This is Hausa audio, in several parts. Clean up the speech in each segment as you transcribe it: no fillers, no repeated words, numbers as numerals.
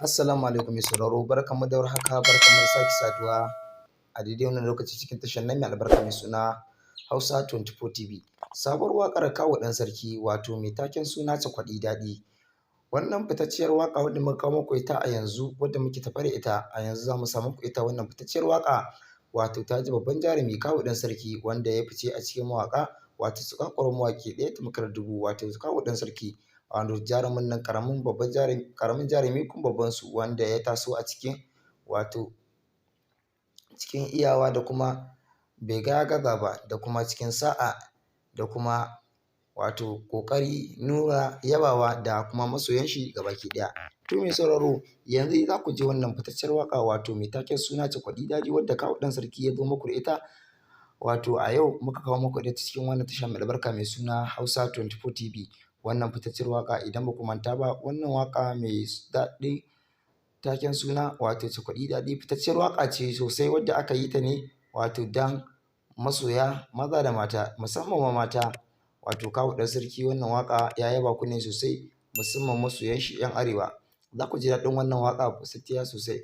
Assalamu alaikum mai sauraro, barkanmu da warhaka, barkanmu da sake saduwa a daidai wannan lokaci cikin tashar nan mai albarka mai suna Hausa 24 TV. Sabuwar waƙar Kawu Ɗan Sarki wato mai taken suna Cakwadi Daɗi. Wannan fitacciyar waƙa wadda muka kawo muku ita a yanzu, wadda muke tafe da ita a yanzu za mu sa muku ita wannan fitacciyar waƙa wato ta ji babban jarumi Kawu Ɗan Sarki wanda ya fice a cikin mawaƙa wato zakakurin mawaƙi ɗaya tamkar dubu wato Kawu Ɗan Sarki. Wato jarumin nan ƙaramin jarumi kuma babban su wanda ya taso a cikin wato cikin iyawa da kuma bai ga ya gaza ba da kuma cikin sa'a da kuma wato ƙoƙari nuna yabawa da kuma masoyan shi gabaki ɗaya. To mai sauraro yanzu za ku ji wannan fitacciyar waƙa wato mai taken suna Cakwadi Daɗi wadda Kawu Ɗan Sarki ya zo muku da ita wato a yau muka kawo muku da ita cikin wannan tasha mai albarka mai suna Hausa 24 TV. Wannan fitacciyar waƙa idan ba ku manta ba, wannan waƙa mai daɗi taken suna wato Cakwadi Daɗi fitacciyar waƙa ce sosai wadda aka yi ta ne wato dan masoya maza da mata, musamman ma mata. Wato Kawu Ɗan Sarki wannan waƙa ya yaba ku ne sosai, musamman masoyan shi 'yan arewa. Za ku ji daɗin wannan waƙa fitacciya sosai.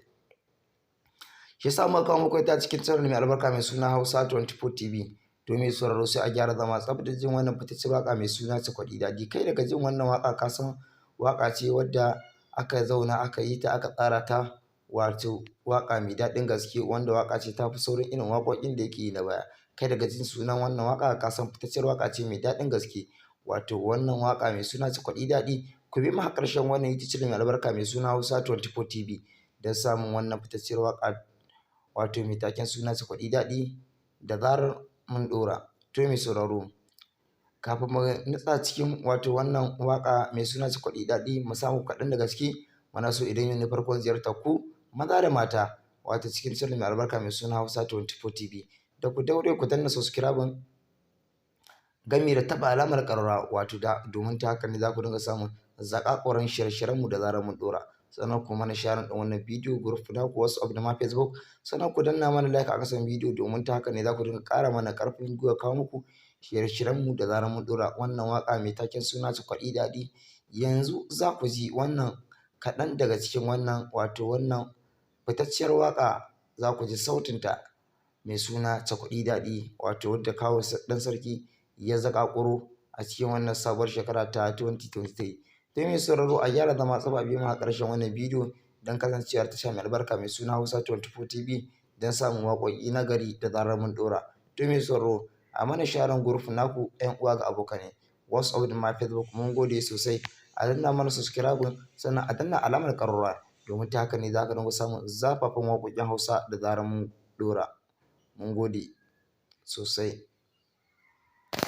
Shi yasa muka kawo muku ita cikin channel mai albarka mai suna Hausa 24 TV. To mai sauraro sai a gyara zama tsaf da jin wannan fitacciyar waƙa mai suna Cakwadi Daɗi. Kai daga jin wannan waƙa ka san waƙa ce wadda aka zauna aka yi ta aka tsara ta wato waƙa mai daɗin gaske, wanda waƙa ce ta fi sauran irin waƙoƙin da yake yi na baya. Kai daga jin sunan wannan waƙa ka san fitacciyar waƙa ce mai daɗin gaske, wato wannan waƙa mai suna Cakwadi Daɗi. Ku bi mu har ƙarshen wannan YouTube channel mai albarka mai suna Hausa 24 TV don samun wannan fitacciyar waƙa wato mai taken suna Cakwadi Daɗi da zarar mun ɗora. To mai sauraro kafin mu nutsa cikin wato wannan waƙa mai suna Cakwadi Daɗi mu samu kaɗan da gaske, muna so idan yau ne farkon ziyartar ku maza da mata wato cikin channel mai albarka mai suna Hausa 24 TV da ku daure ku danna subscribing gami da taɓa alamar ƙararrawa wato domin ta haka ne za ku dinga samun zakakuran shirye-shiryenmu da zarar mun ɗora. Sannan ku mana share ɗin wannan bidiyo group na ku WhatsApp da ma Facebook, sannan ku danna mana like a ƙasan bidiyo domin ta haka ne za ku dinga ƙara mana ƙarfin gwiwa kawo muku shirye-shiryenmu da zarar mun ɗora wannan waƙa mai taken suna Cakwadi Daɗi. Yanzu za ku ji wannan kaɗan daga cikin wannan wato wannan fitacciyar waƙa, za ku ji sautinta mai suna Cakwadi Daɗi wato wadda Kawu Ɗan Sarki ya zakakuro a cikin wannan sabuwar shekara ta 2023. To mai sauraro a gyara zama tsaba biyu ma a ƙarshen wannan bidiyo don kasancewar tasha mai albarka mai suna Hausa 24 TV don samun waƙoƙi na gari da zarar mun ɗora. To mai sauraro a mana sharan group naku 'yan uwa ga abokanai WhatsApp da ma Facebook, mun gode sosai. A danna mana subscribe sannan a danna alamar ƙararrawa domin ta haka ne za ka dinga samun zafafan waƙoƙin Hausa da zarar mun ɗora. Mun gode sosai.